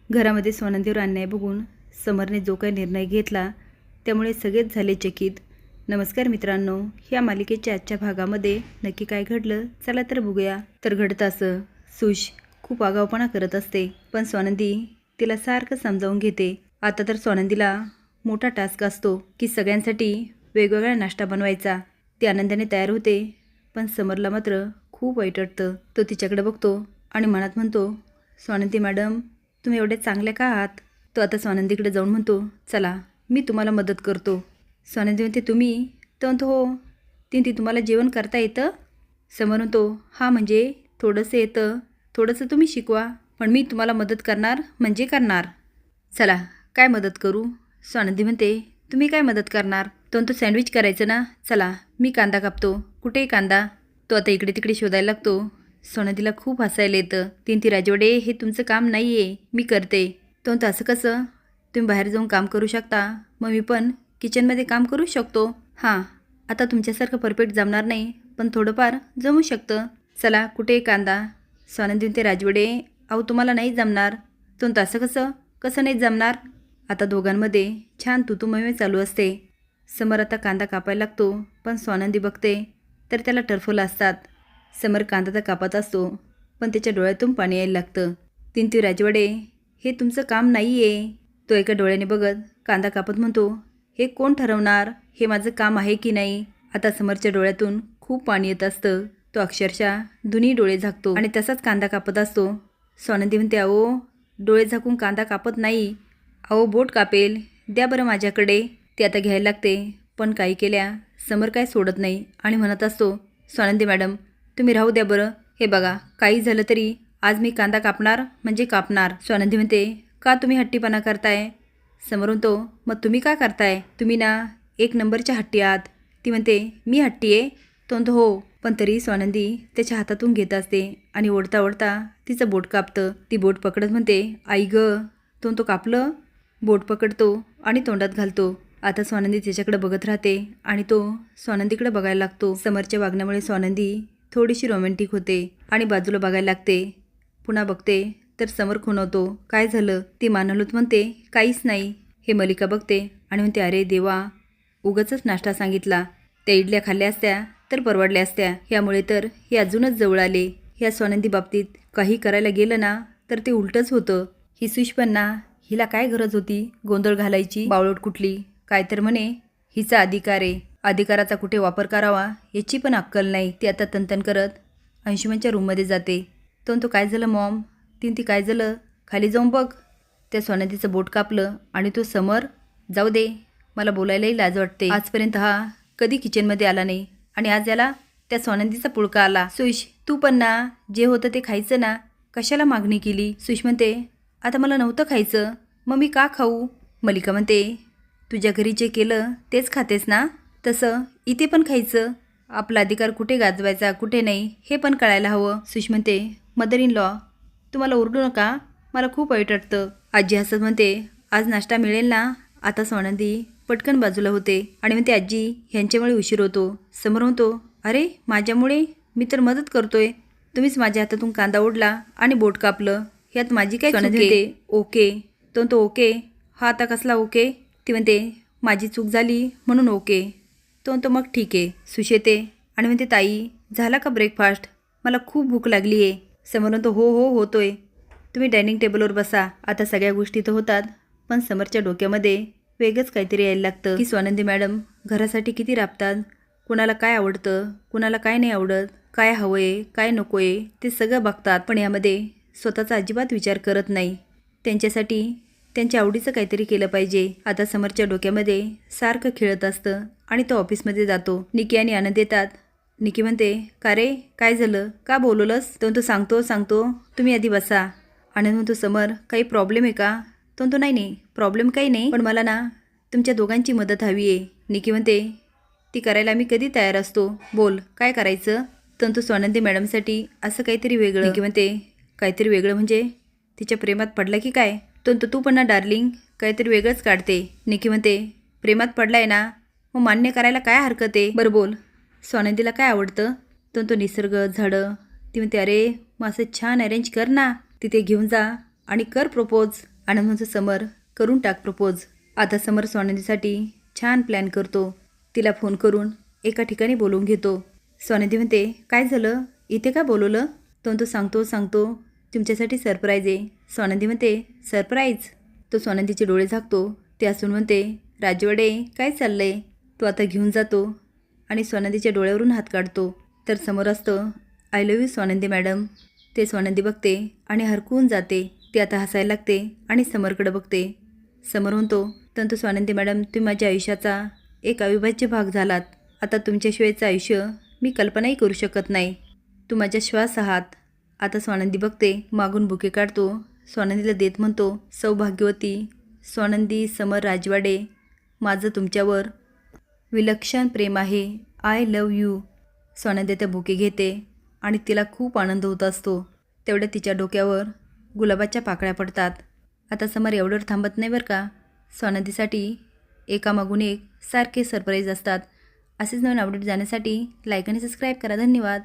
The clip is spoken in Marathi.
घरामध्ये स्वानंदीवर अन्याय बघून समरने जो काही निर्णय घेतला त्यामुळे सगळेच झाले चकित. नमस्कार मित्रांनो, ह्या मालिकेच्या आजच्या भागामध्ये नक्की काय घडलं चला तर बघूया. तर घडतं असं, सुश खूप आगाऊपणा करत असते पण स्वानंदी तिला सारखं समजावून घेते. आता तर स्वानंदीला मोठा टास्क असतो की सगळ्यांसाठी वेगवेगळा नाश्ता बनवायचा. ती आनंदाने तयार होते पण समरला मात्र खूप वाईट वाटतं. तो तिच्याकडे बघतो आणि मनात म्हणतो, स्वानंदी मॅडम तुम्ही एवढे चांगले का आहात? तो आता स्वानंदीकडे जाऊन म्हणतो, चला मी तुम्हाला मदत करतो. स्वानंदी म्हणते, तुम्ही? तो म्हणतो, हो. ती तुम्हाला जेवण करता येतं? समर म्हणतो, हां म्हणजे थोडंसं येतं, थोडंसं तुम्ही शिकवा, पण मी तुम्हाला मदत करणार म्हणजे करणार. चला काय मदत करू? स्वानंदी म्हणते, तुम्ही काय मदत करणार? तो म्हणतो, सँडविच करायचं ना, चला मी कांदा कापतो. कुठेही कांदा? तो आता इकडे तिकडे शोधायला लागतो. स्वानंदीला खूप हसायला येतं. ती राजवडे हे तुमचं काम नाही आहे, मी करते. तो म्हणतो, असं कसं? तुम्ही बाहेर जाऊन काम करू शकता, मग मी पण किचनमध्ये काम करू शकतो. हां आता तुमच्यासारखं परफेक्ट जमणार नाही पण थोडंफार जमू शकतं. चला कुठे कांदा? स्वानंदी ते राजवडे अहो तुम्हाला नाही जमणार. तो म्हणतो, असं कसं कसं नाही जमणार? आता दोघांमध्ये छान तुतुमय चालू असते. समर आता कांदा कापायला लागतो पण स्वानंदी बघते तर त्याला टरफलं असतात. समर कांदा तर कापत असतो पण त्याच्या डोळ्यातून पाणी यायला लागतं. ती राजवाडे हे तुमचं काम नाही आहे. तो एका डोळ्याने बघत कांदा कापत म्हणतो, हे कोण ठरवणार हे माझं काम आहे की नाही? आता समरच्या डोळ्यातून खूप पाणी येत असतं. तो अक्षरशः दोन्ही डोळे झाकतो आणि तसाच कांदा कापत असतो. स्वानंदी म्हणते, अहो डोळे झाकून कांदा कापत नाही, अहो बोट कापेल, द्या बरं माझ्याकडे. ते आता घ्यायला लागते पण काही केल्या समर काय सोडत नाही आणि म्हणत असतो, स्वानंदी मॅडम तुम्ही राहू द्या बरं, हे बघा काही झालं तरी आज मी कांदा कापणार म्हणजे कापणार. स्वानंदी म्हणते, का तुम्ही हट्टीपणा करताय? समर म्हणतो, मग तुम्ही का करताय? तुम्ही ना एक नंबरच्या हट्टी आहात. ती म्हणते, मी हट्टी आहे? तो म्हणतो, हो. पण तरी स्वानंदी त्याच्या हातातून घेत असते आणि ओढता ओढता तिचं बोट कापतं. ती बोट पकडत म्हणते, आई गं. तो म्हणतो, कापलं? बोट पकडतो आणि तोंडात घालतो. आता स्वानंदी त्याच्याकडे बघत राहते आणि तो स्वानंदीकडे बघायला लागतो. समरच्या वागण्यामुळे स्वानंदी थोडीशी रोमॅन्टिक होते आणि बाजूला बघायला लागते. पुन्हा बघते तर समर खुणवतो, काय झालं? ती मानवलूत म्हणते, काहीच नाही. हे मलिका बघते आणि म्हणते, अरे देवा उगाचच नाश्ता सांगितला, त्या इडल्या खाल्ल्या असत्या तर परवडल्या असत्या, यामुळे तर हे अजूनच जवळ आले. ह्या स्वानंदी बाबतीत काही करायला गेलं ना तर ते उलटच होतं. ही सुश पण ना, हिला काय गरज होती गोंधळ घालायची? बावळट कुठली, काय तर म्हणे हिचा अधिकार आहे, अधिकाराचा कुठे वापर करावा याची पण अक्कल नाही. ती आता तनतन करत अंशुमनच्या रूममध्ये जाते. तो काय झालं मॉम? ती काय झालं, खाली जाऊन बघ. त्या स्वानंदीचं बोट कापलं आणि तो समर, जाऊ दे मला बोलायलाही लाज वाटते. आजपर्यंत हा कधी किचनमध्ये आला नाही आणि आज याला त्या स्वानंदीचा पुळका आला. सुश तू पण ना जे होतं ते खायचं ना, कशाला मागणी केली? सुश म्हणते, आता मला नव्हतं खायचं मग मी का खाऊ? मलिका म्हणते, तुझ्या घरी जे केलं तेच खातेस ना, तसं इथे पण खायचं. आपला अधिकार कुठे गाजवायचा कुठे नाही हे पण कळायला हवं. सुश म्हणते, मदर इन लॉ तुम्हाला ओरडू नका, मला खूप वाईट वाटतं. आजी हसत म्हणते, आज नाश्ता मिळेल ना? आता स्वानंदी पटकन बाजूला होते आणि म्हणते, आजी ह्यांच्यामुळे उशीर होतो. समोर म्हणतो, अरे माझ्यामुळे? मी तर मदत करतोय, तुम्हीच माझ्या हातातून कांदा ओढला आणि बोट कापलं, ह्यात माझी काय चूक आहे? ओके. तो ओके? हा आता कसला ओके? ती म्हणते, माझी चूक झाली म्हणून ओके. तो मग ठीक आहे. सुश येते आणि म्हणते, ताई झाला का ब्रेकफास्ट? मला खूप भूक लागली आहे. समोर म्हणतो, हो हो होतोय, तुम्ही डायनिंग टेबलवर बसा. आता सगळ्या गोष्टी तर होतात पण समरच्या डोक्यामध्ये वेगळंच काहीतरी यायला लागतं की स्वानंदी मॅडम घरासाठी किती राबतात, कुणाला काय आवडतं कुणाला काय नाही आवडत, काय हवं आहे काय नको आहे ते सगळं बघतात पण यामध्ये स्वतःचा अजिबात विचार करत नाही. त्यांच्यासाठी त्यांच्या आवडीचं काहीतरी केलं पाहिजे. आता समरच्या डोक्यामध्ये सारखं खेळत असतं आणि तो ऑफिसमध्ये जातो. निकी आणि आनंद येतात. निकी म्हणते, का रे काय झालं, का बोलवलंस? तो सांगतो तुम्ही आधी बसा. आनंद म्हणतो, समर काही प्रॉब्लेम आहे का? तो नाही प्रॉब्लेम काही नाही, पण मला ना तुमच्या दोघांची मदत हवी आहे. निकी म्हणते, ती करायला मी कधी तयार असतो, बोल काय करायचं? तो स्वानंदी मॅडमसाठी असं काहीतरी वेगळं. निकी म्हणते, काहीतरी वेगळं म्हणजे तिच्या प्रेमात पडला की काय? तू पण ना डार्लिंग काहीतरी वेगळंच काढते. निकी म्हणते, प्रेमात पडलाय ना मग मान्य करायला काय हरकत आहे? बरं बोल, स्वानंदीला काय आवडतं? तो निसर्ग झाडं. ती म्हणते, अरे मग असं छान अरेंज कर ना, तिथे घेऊन जा आणि कर प्रपोज. आनंद म्हणतो समर करून टाक प्रपोज. आता समर स्वानंदीसाठी छान प्लॅन करतो. तिला फोन करून एका ठिकाणी बोलवून घेतो. स्वानंदी म्हणते काय झालं, इथे का बोलवलं? तो सांगतो तुमच्यासाठी सरप्राईज आहे. स्वानंदी म्हणते सरप्राईज? तो स्वानंदीचे डोळे झाकतो. ते असून म्हणते राजवाडे काय चाललंय? तो आता घेऊन जातो आणि स्वानंदीच्या डोळ्यावरून हात काढतो. तर समोर असतं I love you Swanandi madam. ते स्वानंदी बघते आणि हरकून जाते. ती आता हसायला लागते आणि समरकडे बघते. समर म्हणतो तंतु स्वानंदी मॅडम तुम्ही माझ्या आयुष्याचा एक अविभाज्य भाग झालात. आता तुमच्याशिवायचं आयुष्य मी कल्पनाही करू शकत नाही. तू माझ्या श्वास आहात. आता स्वानंदी बघते मागून बुके काढतो. स्वानंदीला देत म्हणतो सौभाग्यवती स्वानंदी समर राजवाडे, माझं तुमच्यावर विलक्षण प्रेम आहे. I love you. स्वानंदी त्या बुके घेते आणि तिला खूप आनंद होत असतो. तेवढ्या तिच्या डोक्यावर गुलाबाच्या पाकळ्या पडतात. आता समर एवढं थांबत नाही बरं का. स्वानंदीसाठी एकामागून एक सारखे सरप्राईज असतात. असेच नवीन अपडेट जाण्यासाठी लाईक आणि सबस्क्राईब करा. धन्यवाद.